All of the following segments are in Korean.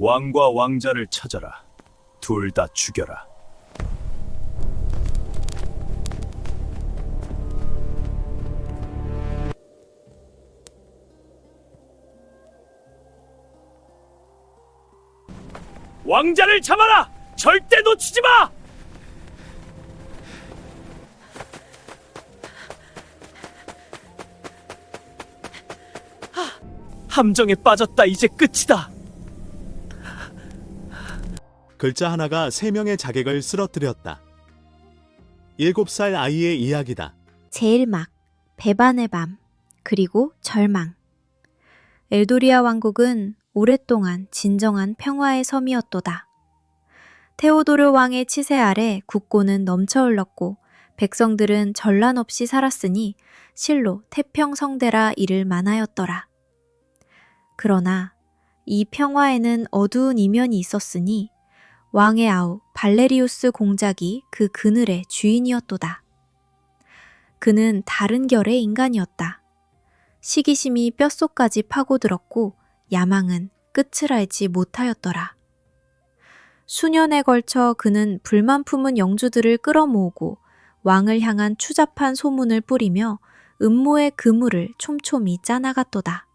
왕과 왕자를 찾아라. 둘 다 죽여라. 왕자를 잡아라! 절대 놓치지 마! 함정에 빠졌다. 이제 끝이다. 글자 하나가 3명의 자객을 쓰러뜨렸다. 7살 아이의 이야기다. 제일막, 배반의 밤, 그리고 절망. 엘도리아 왕국은 오랫동안 진정한 평화의 섬이었도다. 테오도르 왕의 치세 아래 국고는 넘쳐 흘렀고 백성들은 전란 없이 살았으니 실로 태평성대라 이를 만하였더라. 그러나 이 평화에는 어두운 이면이 있었으니 왕의 아우 발레리우스 공작이 그 그늘의 주인이었도다. 그는 다른 결의 인간이었다. 시기심이 뼛속까지 파고들었고 야망은 끝을 알지 못하였더라. 수년에 걸쳐 그는 불만 품은 영주들을 끌어모으고 왕을 향한 추잡한 소문을 뿌리며 음모의 그물을 촘촘히 짜나갔도다.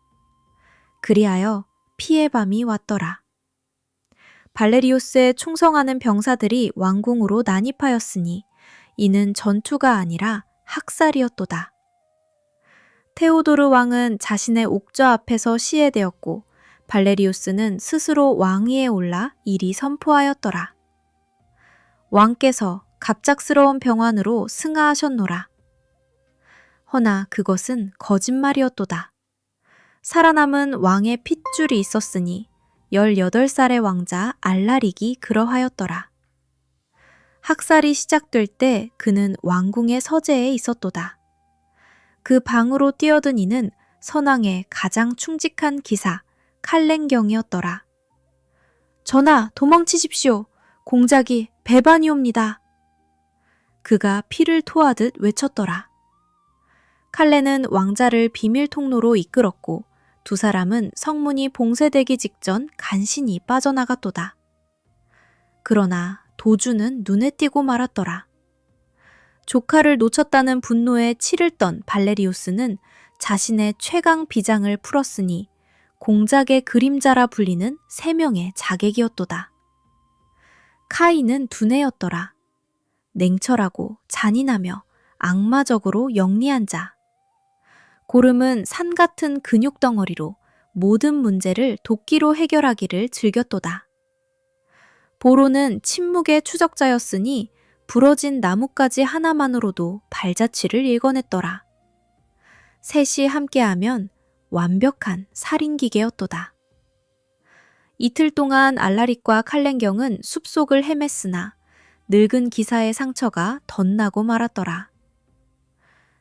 그리하여 피의 밤이 왔더라. 발레리우스에 충성하는 병사들이 왕궁으로 난입하였으니 이는 전투가 아니라 학살이었도다. 테오도르 왕은 자신의 옥좌 앞에서 시해되었고 발레리우스는 스스로 왕위에 올라 이리 선포하였더라. 왕께서 갑작스러운 병환으로 승하하셨노라. 허나 그것은 거짓말이었도다. 살아남은 왕의 핏줄이 있었으니 18살의 왕자 알라릭이 그러하였더라. 학살이 시작될 때 그는 왕궁의 서재에 있었도다. 그 방으로 뛰어든 이는 선왕의 가장 충직한 기사 칼렌경이었더라. 전하, 도망치십시오. 공작이 배반이옵니다. 그가 피를 토하듯 외쳤더라. 칼렌은 왕자를 비밀 통로로 이끌었고 두 사람은 성문이 봉쇄되기 직전 간신히 빠져나갔도다. 그러나 도주는 눈에 띄고 말았더라. 조카를 놓쳤다는 분노에 치를 떤 발레리우스는 자신의 최강 비장을 풀었으니 공작의 그림자라 불리는 3명의 자객이었도다. 카이는 두뇌였더라. 냉철하고 잔인하며 악마적으로 영리한 자. 고름은 산 같은 근육 덩어리로 모든 문제를 도끼로 해결하기를 즐겼도다. 보로는 침묵의 추적자였으니 부러진 나뭇가지 하나만으로도 발자취를 읽어냈더라. 셋이 함께하면 완벽한 살인기계였도다. 이틀 동안 알라릭과 칼렌경은 숲속을 헤맸으나 늙은 기사의 상처가 덧나고 말았더라.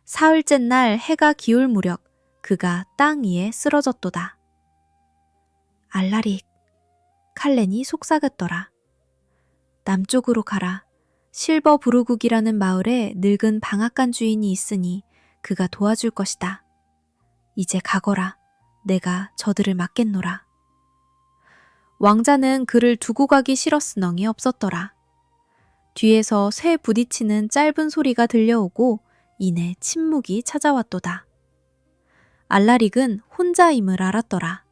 사흘째 날 해가 기울 무렵 그가 땅 위에 쓰러졌도다. 알라릭, 칼렌이 속삭였더라. 남쪽으로 가라. 실버 부르국이라는 마을에 늙은 방앗간 주인이 있으니 그가 도와줄 것이다. 이제 가거라. 내가 저들을 막겠노라. 왕자는 그를 두고 가기 싫었으너니 없었더라. 뒤에서 쇠 부딪히는 짧은 소리가 들려오고 이내 침묵이 찾아왔도다. 알라릭은 혼자임을 알았더라.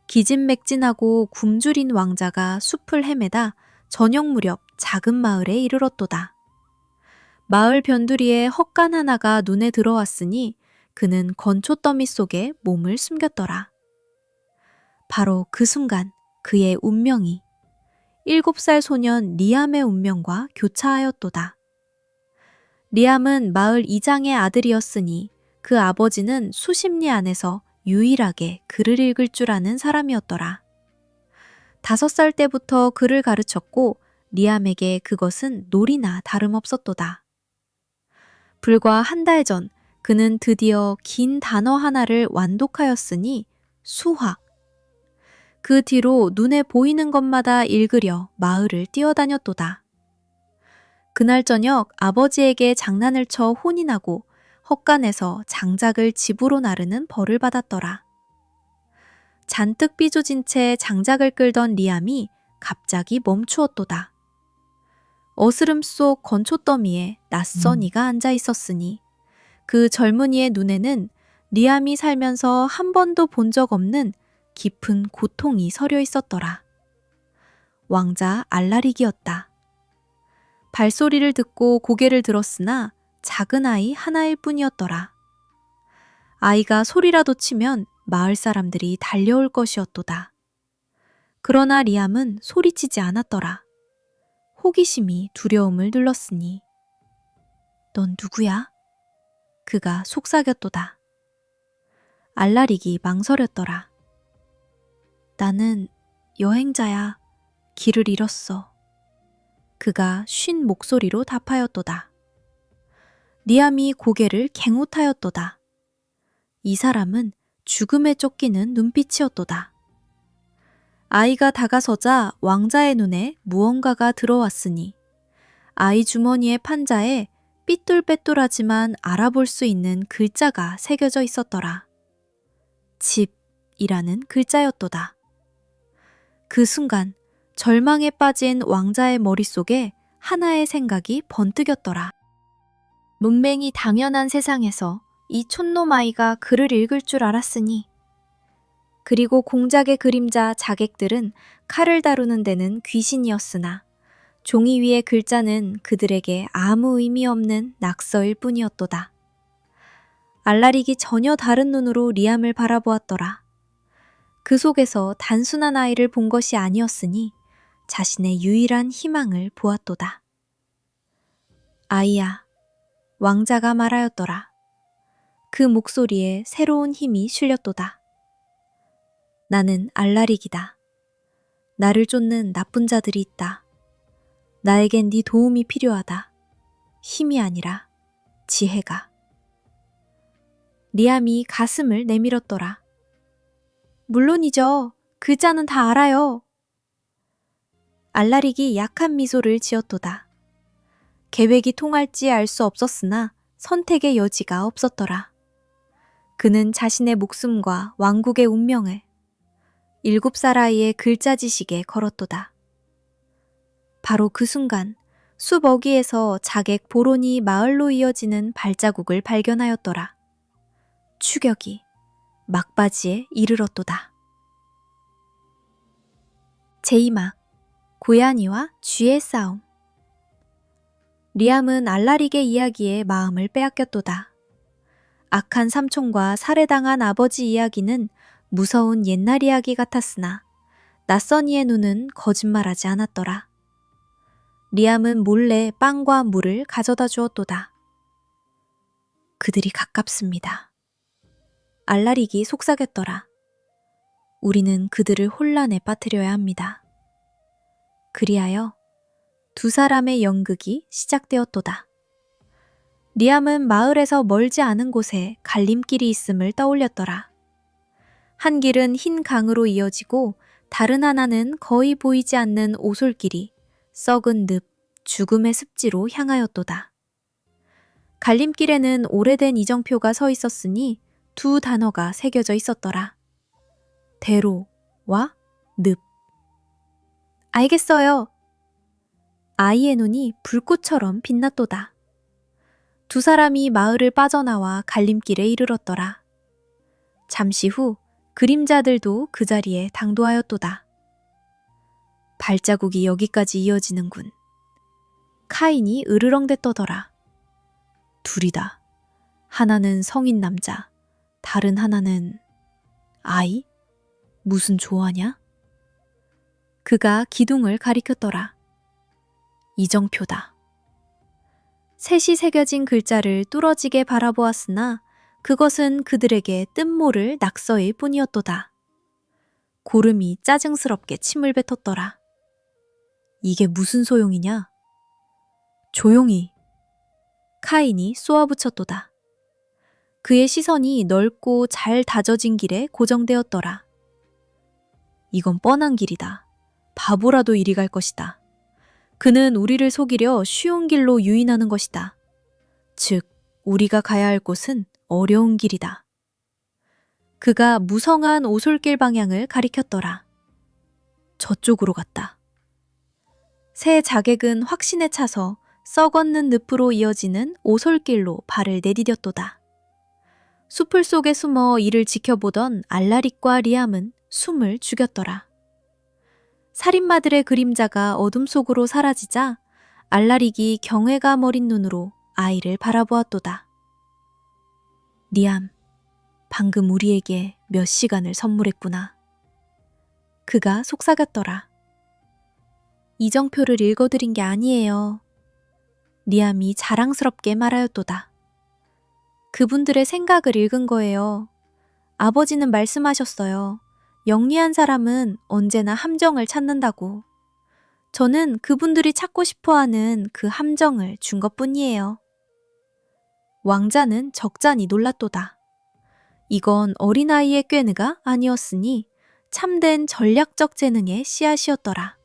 기진맥진하고 굶주린 왕자가 숲을 헤매다 저녁 무렵 작은 마을에 이르렀도다. 마을 변두리에 헛간 하나가 눈에 들어왔으니 그는 건초더미 속에 몸을 숨겼더라. 바로 그 순간 그의 운명이 7살 소년 리암의 운명과 교차하였도다. 리암은 마을 이장의 아들이었으니 그 아버지는 수십 리 안에서 유일하게 글을 읽을 줄 아는 사람이었더라. 5살 때부터 글을 가르쳤고 리암에게 그것은 놀이나 다름없었도다. 불과 한 달 전 그는 드디어 긴 단어 하나를 완독하였으니 수학. 그 뒤로 눈에 보이는 것마다 읽으려 마을을 뛰어다녔도다. 그날 저녁 아버지에게 장난을 쳐 혼이 나고 헛간에서 장작을 집으로 나르는 벌을 받았더라. 잔뜩 삐조진 채 장작을 끌던 리암이 갑자기 멈추었도다. 어스름 속 건초더미에 낯선 이가 앉아 있었으니 그 젊은이의 눈에는 리암이 살면서 한 번도 본 적 없는 깊은 고통이 서려 있었더라. 왕자 알라릭이었다. 발소리를 듣고 고개를 들었으나 작은 아이 하나일 뿐이었더라. 아이가 소리라도 치면 마을 사람들이 달려올 것이었도다. 그러나 리암은 소리치지 않았더라. 호기심이 두려움을 눌렀으니. 넌 누구야? 그가 속삭였도다. 알라릭이 망설였더라. 나는 여행자야. 길을 잃었어. 그가 쉰 목소리로 답하였도다. 리암이 고개를 갱웃하였도다. 이 사람은 죽음에 쫓기는 눈빛이었도다. 아이가 다가서자 왕자의 눈에 무언가가 들어왔으니 아이 주머니의 판자에 삐뚤빼뚤하지만 알아볼 수 있는 글자가 새겨져 있었더라. 집이라는 글자였도다. 그 순간 절망에 빠진 왕자의 머릿속에 하나의 생각이 번뜩였더라. 문맹이 당연한 세상에서 이 촌놈 아이가 글을 읽을 줄 알았으니. 그리고 공작의 그림자 자객들은 칼을 다루는 데는 귀신이었으나 종이 위의 글자는 그들에게 아무 의미 없는 낙서일 뿐이었도다. 알라릭이 전혀 다른 눈으로 리암을 바라보았더라. 그 속에서 단순한 아이를 본 것이 아니었으니 자신의 유일한 희망을 보았도다. 아이야, 왕자가 말하였더라. 그 목소리에 새로운 힘이 실렸도다. 나는 알라릭이다. 나를 쫓는 나쁜 자들이 있다. 나에겐 네 도움이 필요하다. 힘이 아니라 지혜가. 리암이 가슴을 내밀었더라. 물론이죠. 글자는 다 알아요. 알라릭이 약한 미소를 지었도다. 계획이 통할지 알 수 없었으나 선택의 여지가 없었더라. 그는 자신의 목숨과 왕국의 운명을 7살 아이의 글자 지식에 걸었도다. 바로 그 순간 숲어귀에서 자객 보론이 마을로 이어지는 발자국을 발견하였더라. 추격이 막바지에 이르렀도다. 제2막 고양이와 쥐의 싸움. 리암은 알라릭의 이야기에 마음을 빼앗겼도다. 악한 삼촌과 살해당한 아버지 이야기는 무서운 옛날 이야기 같았으나 낯선 이의 눈은 거짓말하지 않았더라. 리암은 몰래 빵과 물을 가져다 주었도다. 그들이 가깝습니다. 알라릭이 속삭였더라. 우리는 그들을 혼란에 빠뜨려야 합니다. 그리하여 두 사람의 연극이 시작되었도다. 리암은 마을에서 멀지 않은 곳에 갈림길이 있음을 떠올렸더라. 한 길은 흰 강으로 이어지고 다른 하나는 거의 보이지 않는 오솔길이 썩은 늪, 죽음의 습지로 향하였도다. 갈림길에는 오래된 이정표가 서 있었으니 두 단어가 새겨져 있었더라. 대로와 늪. 알겠어요. 아이의 눈이 불꽃처럼 빛났도다. 두 사람이 마을을 빠져나와 갈림길에 이르렀더라. 잠시 후 그림자들도 그 자리에 당도하였도다. 발자국이 여기까지 이어지는군. 카인이 으르렁댔더더라. 둘이다. 하나는 성인 남자, 다른 하나는 아이? 무슨 조화냐? 그가 기둥을 가리켰더라. 이정표다. 셋이 새겨진 글자를 뚫어지게 바라보았으나 그것은 그들에게 뜻모를 낙서일 뿐이었도다. 고름이 짜증스럽게 침을 뱉었더라. 이게 무슨 소용이냐? 조용히. 카인이 쏘아붙였도다. 그의 시선이 넓고 잘 다져진 길에 고정되었더라. 이건 뻔한 길이다. 바보라도 이리 갈 것이다. 그는 우리를 속이려 쉬운 길로 유인하는 것이다. 즉, 우리가 가야 할 곳은 어려운 길이다. 그가 무성한 오솔길 방향을 가리켰더라. 저쪽으로 갔다. 새 자객은 확신에 차서 썩었는 늪으로 이어지는 오솔길로 발을 내디뎠도다. 숲을 속에 숨어 이를 지켜보던 알라릭과 리암은 숨을 죽였더라. 살인마들의 그림자가 어둠 속으로 사라지자 알라릭이 경외감 어린 눈으로 아이를 바라보았도다. 리암, 방금 우리에게 몇 시간을 선물했구나. 그가 속삭였더라. 이정표를 읽어드린 게 아니에요. 리암이 자랑스럽게 말하였도다. 그분들의 생각을 읽은 거예요. 아버지는 말씀하셨어요. 영리한 사람은 언제나 함정을 찾는다고. 저는 그분들이 찾고 싶어하는 그 함정을 준 것뿐이에요. 왕자는 적잖이 놀랐도다. 이건 어린아이의 꾀느가 아니었으니 참된 전략적 재능의 씨앗이었더라.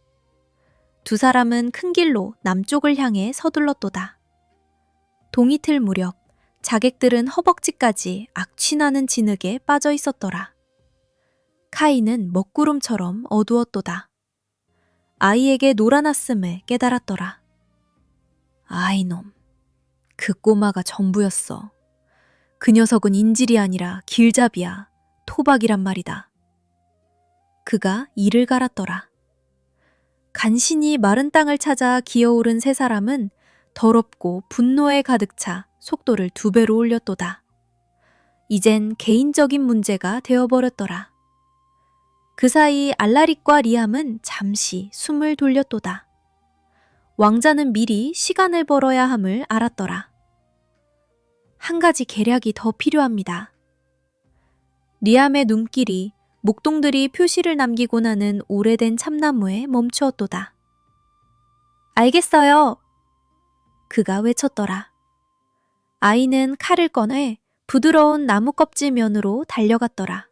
두 사람은 큰 길로 남쪽을 향해 서둘렀도다. 동이틀 무렵 자객들은 허벅지까지 악취나는 진흙에 빠져 있었더라. 카이는 먹구름처럼 어두웠도다. 아이에게 놀아났음을 깨달았더라. 아이놈, 그 꼬마가 전부였어. 그 녀석은 인질이 아니라 길잡이야. 토박이란 말이다. 그가 이를 갈았더라. 간신히 마른 땅을 찾아 기어오른 세 사람은 더럽고 분노에 가득 차 속도를 2배로 올렸도다. 이젠 개인적인 문제가 되어버렸더라. 그 사이 알라릭과 리암은 잠시 숨을 돌렸도다. 왕자는 미리 시간을 벌어야 함을 알았더라. 한 가지 계략이 더 필요합니다. 리암의 눈길이 목동들이 표시를 남기고 나는 오래된 참나무에 멈추었도다. 알겠어요. 그가 외쳤더라. 아이는 칼을 꺼내 부드러운 나무 껍질 면으로 달려갔더라.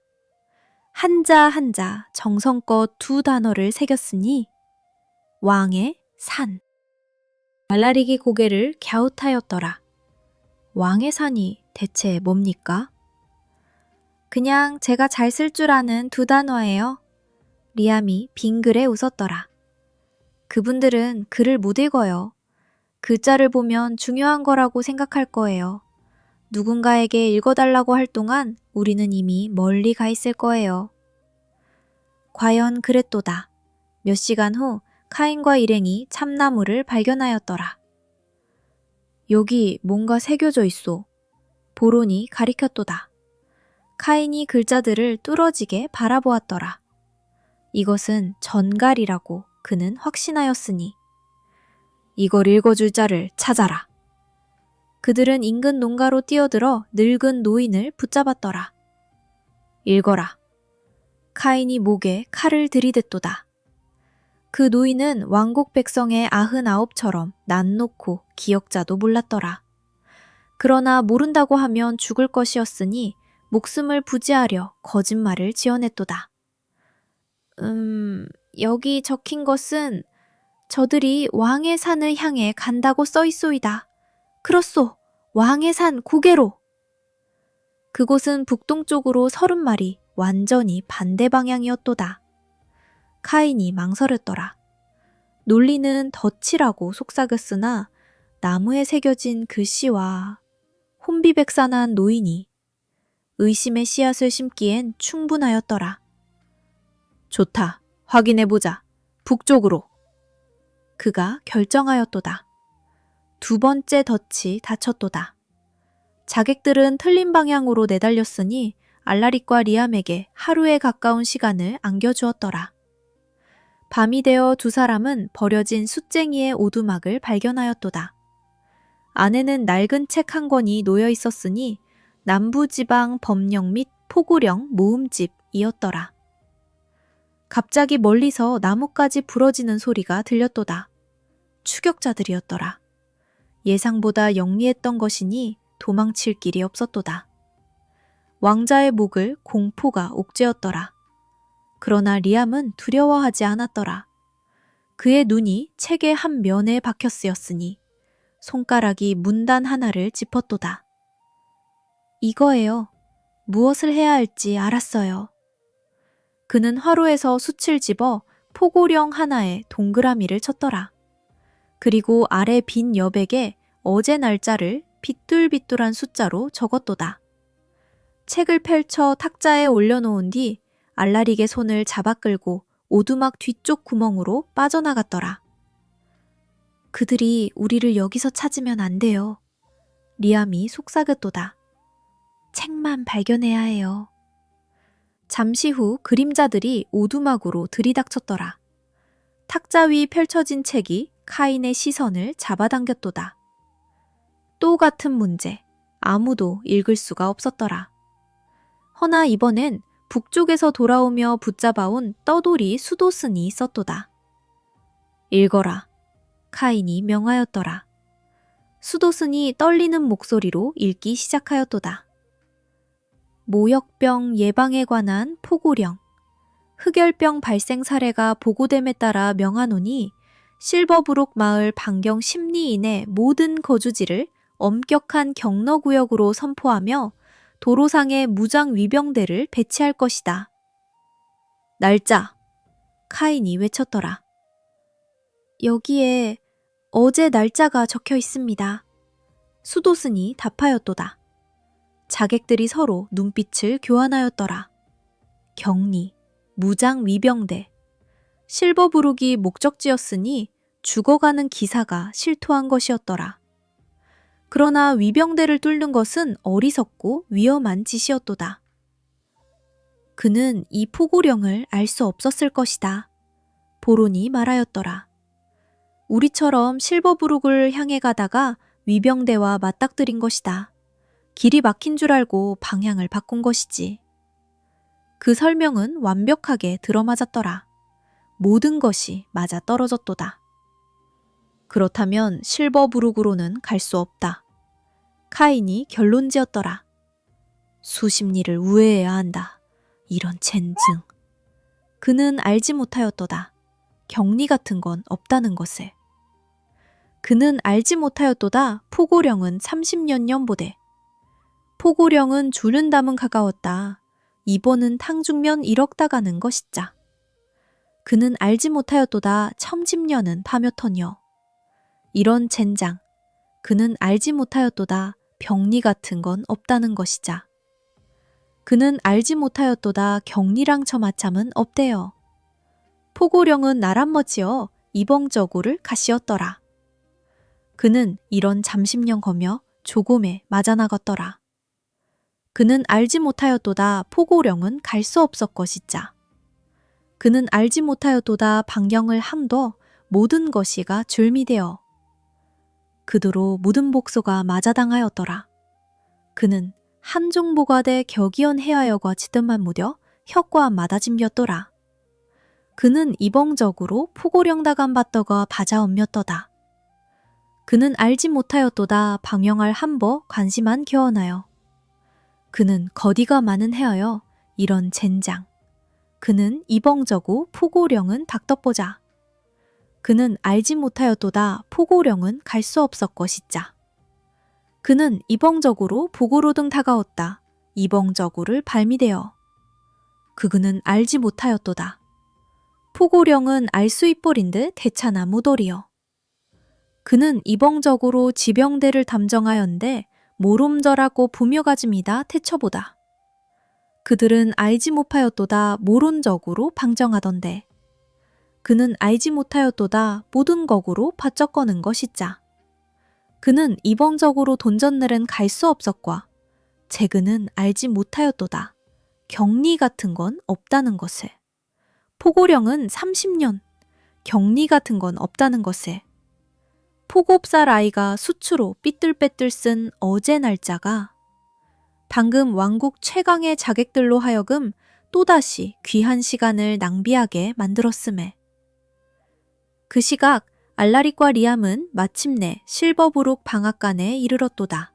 한자 한자 정성껏 2단어를 새겼으니 왕의 산. 알라릭이 고개를 갸웃하였더라. 왕의 산이 대체 뭡니까? 그냥 제가 잘 쓸 줄 아는 2단어예요. 리암이 빙그레 웃었더라. 그분들은 글을 못 읽어요. 글자를 보면 중요한 거라고 생각할 거예요. 누군가에게 읽어달라고 할 동안 우리는 이미 멀리 가 있을 거예요. 과연 그랬도다. 몇 시간 후 카인과 일행이 참나무를 발견하였더라. 여기 뭔가 새겨져 있어. 보론이 가리켰도다. 카인이 글자들을 뚫어지게 바라보았더라. 이것은 전갈이라고 그는 확신하였으니 이걸 읽어줄 자를 찾아라. 그들은 인근 농가로 뛰어들어 늙은 노인을 붙잡았더라. 읽어라. 카인이 목에 칼을 들이댔도다. 그 노인은 왕국 백성의 99처럼 낯놓고 기억자도 몰랐더라. 그러나 모른다고 하면 죽을 것이었으니 목숨을 부지하려 거짓말을 지어냈도다. 여기 적힌 것은 저들이 왕의 산을 향해 간다고 써있소이다. 그렇소, 왕의 산 고개로. 그곳은 북동쪽으로 30마리 완전히 반대 방향이었도다. 카인이 망설였더라. 논리는 덫이라고 속삭였으나 나무에 새겨진 글씨와 혼비백산한 노인이 의심의 씨앗을 심기엔 충분하였더라. 좋다. 확인해보자. 북쪽으로. 그가 결정하였도다. 2번째 덫이 닫혔도다. 자객들은 틀린 방향으로 내달렸으니 알라릭과 리암에게 하루에 가까운 시간을 안겨주었더라. 밤이 되어 두 사람은 버려진 숫쟁이의 오두막을 발견하였도다. 안에는 낡은 책 한 권이 놓여 있었으니 남부지방 법령 및 포구령 모음집이었더라. 갑자기 멀리서 나뭇가지 부러지는 소리가 들렸도다. 추격자들이었더라. 예상보다 영리했던 것이니 도망칠 길이 없었도다. 왕자의 목을 공포가 옥죄었더라. 그러나 리암은 두려워하지 않았더라. 그의 눈이 책의 한 면에 박혀 쓰였으니 손가락이 문단 하나를 짚었도다. 이거예요. 무엇을 해야 할지 알았어요. 그는 화로에서 숯을 집어 포고령 하나에 동그라미를 쳤더라. 그리고 아래 빈 여백에 어제 날짜를 빗둘빗둘한 숫자로 적었도다. 책을 펼쳐 탁자에 올려놓은 뒤 알라릭의 손을 잡아 끌고 오두막 뒤쪽 구멍으로 빠져나갔더라. 그들이 우리를 여기서 찾으면 안 돼요. 리암이 속삭였도다. 책만 발견해야 해요. 잠시 후 그림자들이 오두막으로 들이닥쳤더라. 탁자 위 펼쳐진 책이 카인의 시선을 잡아당겼도다. 또 같은 문제, 아무도 읽을 수가 없었더라. 허나 이번엔 북쪽에서 돌아오며 붙잡아온 떠돌이 수도슨이 있었도다. 읽어라. 카인이 명하였더라. 수도슨이 떨리는 목소리로 읽기 시작하였도다. 모역병 예방에 관한 포고령. 흑열병 발생 사례가 보고됨에 따라 명하노니 실버브룩 마을 반경 10리 이내 모든 거주지를 엄격한 경로구역으로 선포하며 도로상에 무장 위병대를 배치할 것이다. 날짜. 카인이 외쳤더라. 여기에 어제 날짜가 적혀 있습니다. 수도슨이 답하였도다. 자객들이 서로 눈빛을 교환하였더라. 격리, 무장 위병대. 실버브룩이 목적지였으니 죽어가는 기사가 실토한 것이었더라. 그러나 위병대를 뚫는 것은 어리석고 위험한 짓이었도다. 그는 이 포고령을 알 수 없었을 것이다. 보론이 말하였더라. 우리처럼 실버브룩을 향해 가다가 위병대와 맞닥뜨린 것이다. 길이 막힌 줄 알고 방향을 바꾼 것이지. 그 설명은 완벽하게 들어맞았더라. 모든 것이 맞아 떨어졌도다. 그렇다면 실버브룩으로는 갈 수 없다. 카인이 결론지었더라. 수십 리를 우회해야 한다. 이런 젠증. 그는 알지 못하였도다. 격리 같은 건 없다는 것을. 그는 알지 못하였도다. 포고령은 30년 연보대. 포고령은 주는 담은 가까웠다. 이번은 탕중면 1억 다가는 것이자. 그는 알지 못하였도다. 첨집년은 파묘터녀. 이런 젠장. 그는 알지 못하였도다. 병리 같은 건 없다는 것이자. 그는 알지 못하였도다. 격리랑 처마참은 없대요. 포고령은 나란멋지어 이벙저고를 가시었더라. 그는 이런 잠십년 거며 조곰에 맞아나갔더라. 그는 알지 못하였도다. 포고령은 갈 수 없었 것이자. 그는 알지 못하였도다. 방경을 함도 모든 것이가 줄미되어. 그도로 모든 복소가 맞아당하였더라. 그는 한종보가대 격이언 해하여과 지뜸만 무뎌 혀과 마다짐겼더라. 그는 이벙적으로 포고령 다간 받더가 바자엄몇더다. 그는 알지 못하였도다. 방영할 함버 관심한 겨어나요. 그는 거디가 많은 해하여 이런 젠장. 그는 이벙저고 포고령은 닥떡보자. 그는 알지 못하였도다. 포고령은 갈 수 없었 것이자. 그는 이벙저고로 보고로등 다가왔다. 이벙저고를 발미되어. 그는 알지 못하였도다. 포고령은 알 수 있버린 듯 대차나 무돌이여. 그는 이벙저고로 지병대를 담정하였는데 모롬저라고 부묘가짐이다 태쳐보다. 그들은 알지 못하였도다. 모론적으로 방정하던데. 그는 알지 못하였도다. 모든 거구로 바쩍 거는 것이자. 그는 이벙적으로 돈전늘은 갈 수 없었과. 제그는 알지 못하였도다. 격리 같은 건 없다는 것을. 포고령은 30년. 격리 같은 건 없다는 것을. 포곱살 아이가 수추로 삐뚤빼뚤 쓴 어제 날짜가 방금 왕국 최강의 자객들로 하여금 또다시 귀한 시간을 낭비하게 만들었음에. 그 시각 알라릭과 리암은 마침내 실버브룩 방앗간에 이르렀도다.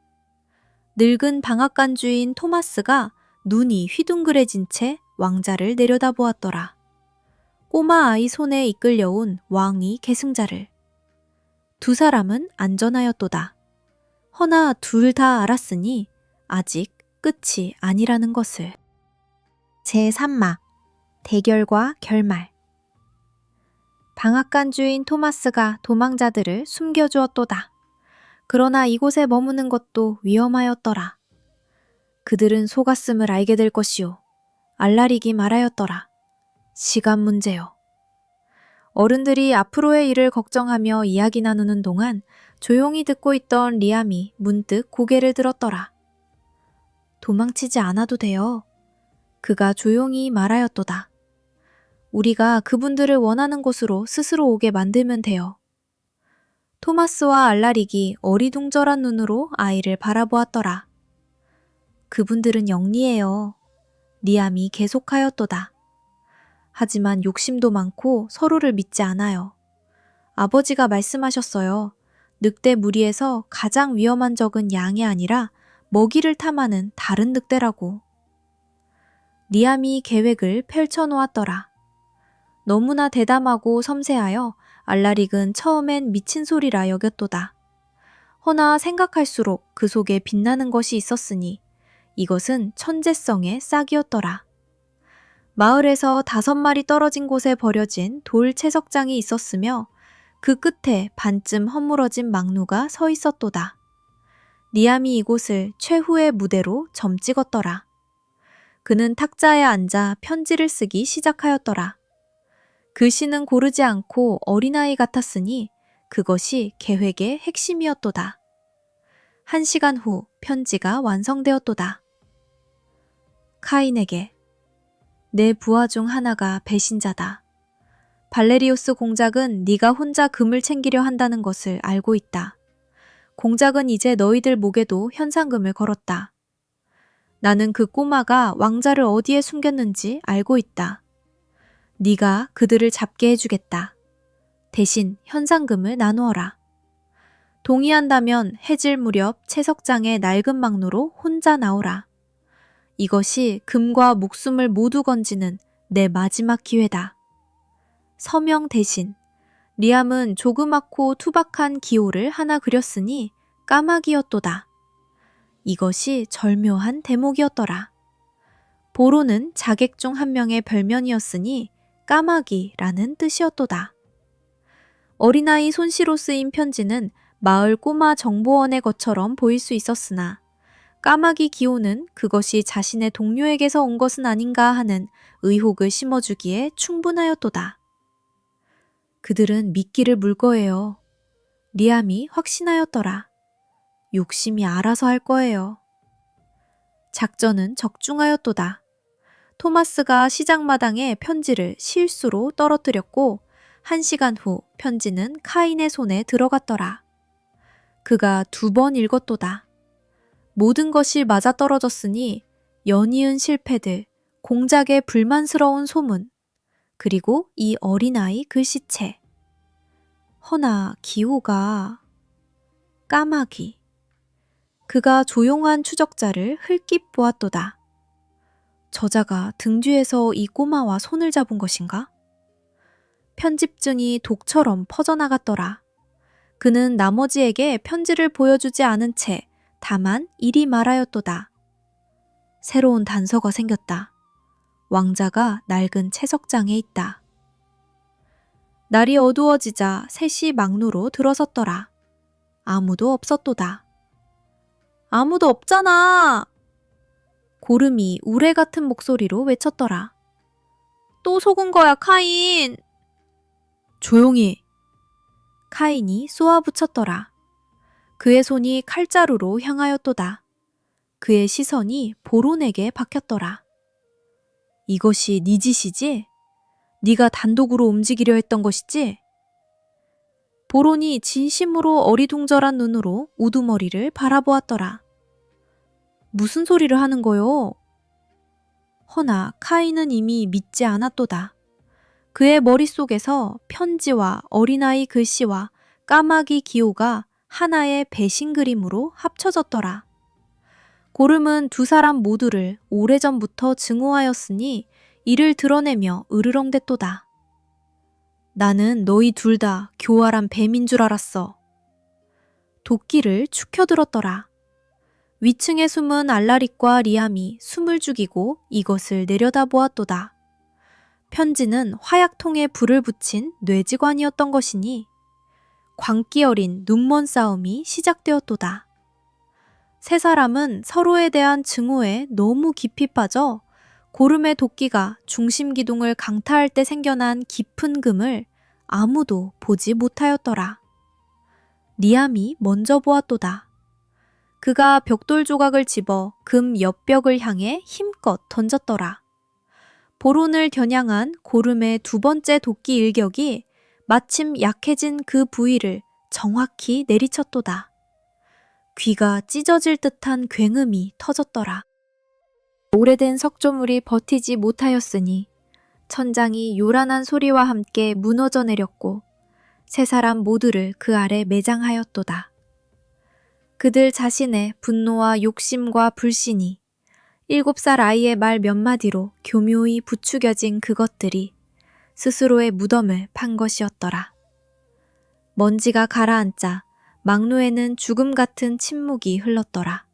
늙은 방앗간 주인 토마스가 눈이 휘둥그레진 채 왕자를 내려다보았더라. 꼬마 아이 손에 이끌려온 왕이 계승자를. 두 사람은 안전하였도다. 허나 둘 다 알았으니 아직 끝이 아니라는 것을. 제3막 대결과 결말. 방앗간 주인 토마스가 도망자들을 숨겨주었도다. 그러나 이곳에 머무는 것도 위험하였더라. 그들은 속았음을 알게 될 것이요. 알라리기 말하였더라. 시간 문제요. 어른들이 앞으로의 일을 걱정하며 이야기 나누는 동안 조용히 듣고 있던 리암이 문득 고개를 들었더라. 도망치지 않아도 돼요. 그가 조용히 말하였도다. 우리가 그분들을 원하는 곳으로 스스로 오게 만들면 돼요. 토마스와 알라릭이 어리둥절한 눈으로 아이를 바라보았더라. 그분들은 영리해요. 리암이 계속하였도다. 하지만 욕심도 많고 서로를 믿지 않아요. 아버지가 말씀하셨어요. 늑대 무리에서 가장 위험한 적은 양이 아니라 먹이를 탐하는 다른 늑대라고. 리암이 계획을 펼쳐놓았더라. 너무나 대담하고 섬세하여 알라릭은 처음엔 미친 소리라 여겼도다. 허나 생각할수록 그 속에 빛나는 것이 있었으니 이것은 천재성의 싹이었더라. 마을에서 5마리 떨어진 곳에 버려진 돌 채석장이 있었으며 그 끝에 반쯤 허물어진 망루가 서 있었도다. 리암이 이곳을 최후의 무대로 점찍었더라. 그는 탁자에 앉아 편지를 쓰기 시작하였더라. 글씨는 고르지 않고 어린아이 같았으니 그것이 계획의 핵심이었도다. 1시간 후 편지가 완성되었도다. 카인에게 내 부하 중 하나가 배신자다. 발레리우스 공작은 네가 혼자 금을 챙기려 한다는 것을 알고 있다. 공작은 이제 너희들 목에도 현상금을 걸었다. 나는 그 꼬마가 왕자를 어디에 숨겼는지 알고 있다. 네가 그들을 잡게 해주겠다. 대신 현상금을 나누어라. 동의한다면 해질 무렵 채석장의 낡은 망루로 혼자 나오라. 이것이 금과 목숨을 모두 건지는 내 마지막 기회다. 서명 대신 리암은 조그맣고 투박한 기호를 하나 그렸으니 까마귀였도다. 이것이 절묘한 대목이었더라. 보로는 자객 중 한 명의 별명이었으니 까마귀라는 뜻이었도다. 어린아이 손시로 쓰인 편지는 마을 꼬마 정보원의 것처럼 보일 수 있었으나 까마귀 기호는 그것이 자신의 동료에게서 온 것은 아닌가 하는 의혹을 심어주기에 충분하였도다. 그들은 미끼를 물 거예요. 리암이 확신하였더라. 욕심이 알아서 할 거예요. 작전은 적중하였도다. 토마스가 시장마당에 편지를 실수로 떨어뜨렸고 1시간 후 편지는 카인의 손에 들어갔더라. 그가 2번 읽었도다. 모든 것이 맞아떨어졌으니 연이은 실패들, 공작의 불만스러운 소문, 그리고 이 어린아이 글씨체. 허나 기호가 까마귀. 그가 조용한 추적자를 흘낏 보았도다. 저자가 등 뒤에서 이 꼬마와 손을 잡은 것인가? 편집증이 독처럼 퍼져나갔더라. 그는 나머지에게 편지를 보여주지 않은 채 다만 이리 말하였도다. 새로운 단서가 생겼다. 왕자가 낡은 채석장에 있다. 날이 어두워지자 셋이 망루로 들어섰더라. 아무도 없었도다. 아무도 없잖아! 고름이 우레 같은 목소리로 외쳤더라. 또 속은 거야, 카인! 조용히! 카인이 쏘아붙였더라. 그의 손이 칼자루로 향하였도다. 그의 시선이 보론에게 박혔더라. 이것이 네 짓이지? 네가 단독으로 움직이려 했던 것이지? 보론이 진심으로 어리둥절한 눈으로 우두머리를 바라보았더라. 무슨 소리를 하는 거요? 허나 카인은 이미 믿지 않았도다. 그의 머릿속에서 편지와 어린아이 글씨와 까마귀 기호가 하나의 배신 그림으로 합쳐졌더라. 고름은 2사람 모두를 오래전부터 증오하였으니 이를 드러내며 으르렁댔도다. 나는 너희 둘 다 교활한 뱀인 줄 알았어. 도끼를 축혀들었더라. 위층에 숨은 알라릭과 리암이 숨을 죽이고 이것을 내려다보았도다. 편지는 화약통에 불을 붙인 뇌지관이었던 것이니 광기 어린 눈먼 싸움이 시작되었도다. 세 사람은 서로에 대한 증오에 너무 깊이 빠져 고름의 도끼가 중심 기둥을 강타할 때 생겨난 깊은 금을 아무도 보지 못하였더라. 리암이 먼저 보았도다. 그가 벽돌 조각을 집어 금 옆벽을 향해 힘껏 던졌더라. 보론을 겨냥한 고름의 두 번째 도끼 일격이 마침 약해진 그 부위를 정확히 내리쳤도다. 귀가 찢어질 듯한 굉음이 터졌더라. 오래된 석조물이 버티지 못하였으니 천장이 요란한 소리와 함께 무너져 내렸고 세 사람 모두를 그 아래 매장하였도다. 그들 자신의 분노와 욕심과 불신이 7살 아이의 말 몇 마디로 교묘히 부추겨진 그것들이 스스로의 무덤을 판 것이었더라. 먼지가 가라앉자 망루에는 죽음 같은 침묵이 흘렀더라.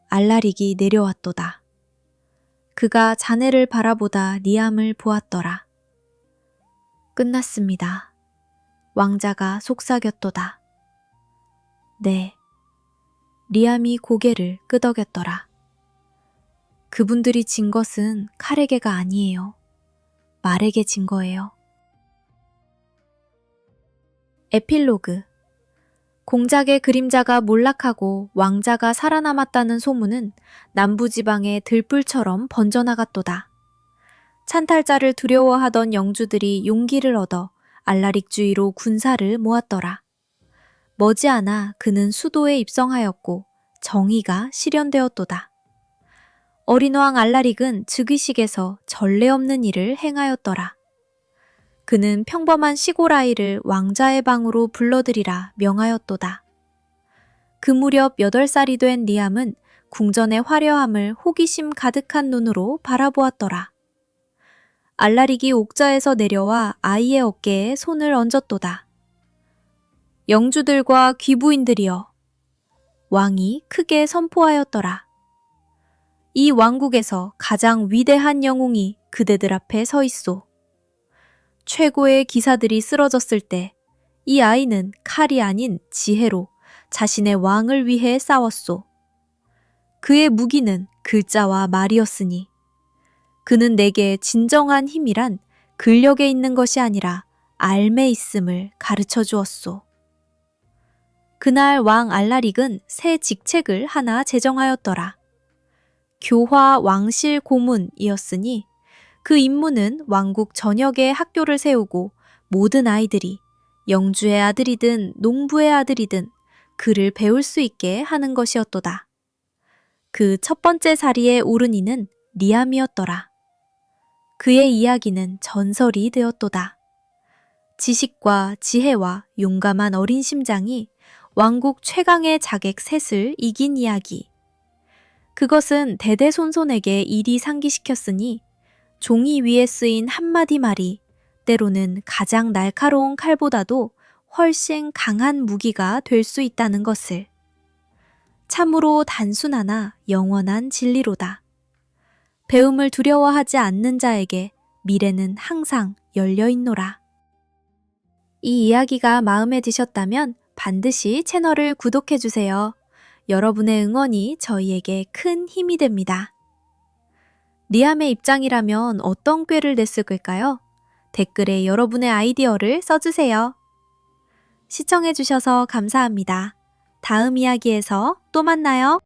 알라릭이 내려왔도다. 그가 자네를 바라보다 리암을 보았더라. 끝났습니다. 왕자가 속삭였도다. 네. 리암이 고개를 끄덕였더라. 그분들이 진 것은 칼에게가 아니에요. 말에게 진 거예요. 에필로그. 공작의 그림자가 몰락하고 왕자가 살아남았다는 소문은 남부지방의 들불처럼 번져나갔도다. 찬탈자를 두려워하던 영주들이 용기를 얻어 알라릭 주위로 군사를 모았더라. 머지않아 그는 수도에 입성하였고 정의가 실현되었도다. 어린 왕 알라릭은 즉위식에서 전례 없는 일을 행하였더라. 그는 평범한 시골 아이를 왕자의 방으로 불러들이라 명하였도다. 그 무렵 8살이 된 리암은 궁전의 화려함을 호기심 가득한 눈으로 바라보았더라. 알라릭이 옥자에서 내려와 아이의 어깨에 손을 얹었도다. 영주들과 귀부인들이여, 왕이 크게 선포하였더라. 이 왕국에서 가장 위대한 영웅이 그대들 앞에 서 있소. 최고의 기사들이 쓰러졌을 때 이 아이는 칼이 아닌 지혜로 자신의 왕을 위해 싸웠소. 그의 무기는 글자와 말이었으니 그는 내게 진정한 힘이란 근력에 있는 것이 아니라 알매 있음을 가르쳐 주었소. 그날 왕 알라릭은 새 직책을 하나 제정하였더라. 교화 왕실 고문이었으니 그 임무는 왕국 전역에 학교를 세우고 모든 아이들이 영주의 아들이든 농부의 아들이든 글을 배울 수 있게 하는 것이었도다. 그 첫 번째 자리에 오른 이는 리암이었더라. 그의 이야기는 전설이 되었도다. 지식과 지혜와 용감한 어린 심장이 왕국 최강의 자객 셋을 이긴 이야기. 그것은 대대손손에게 일이 상기시켰으니 종이 위에 쓰인 한마디 말이 때로는 가장 날카로운 칼보다도 훨씬 강한 무기가 될 수 있다는 것을. 참으로 단순하나 영원한 진리로다. 배움을 두려워하지 않는 자에게 미래는 항상 열려있노라. 이 이야기가 마음에 드셨다면 반드시 채널을 구독해주세요. 여러분의 응원이 저희에게 큰 힘이 됩니다. 리암의 입장이라면 어떤 꾀를 냈을까요? 댓글에 여러분의 아이디어를 써주세요. 시청해주셔서 감사합니다. 다음 이야기에서 또 만나요.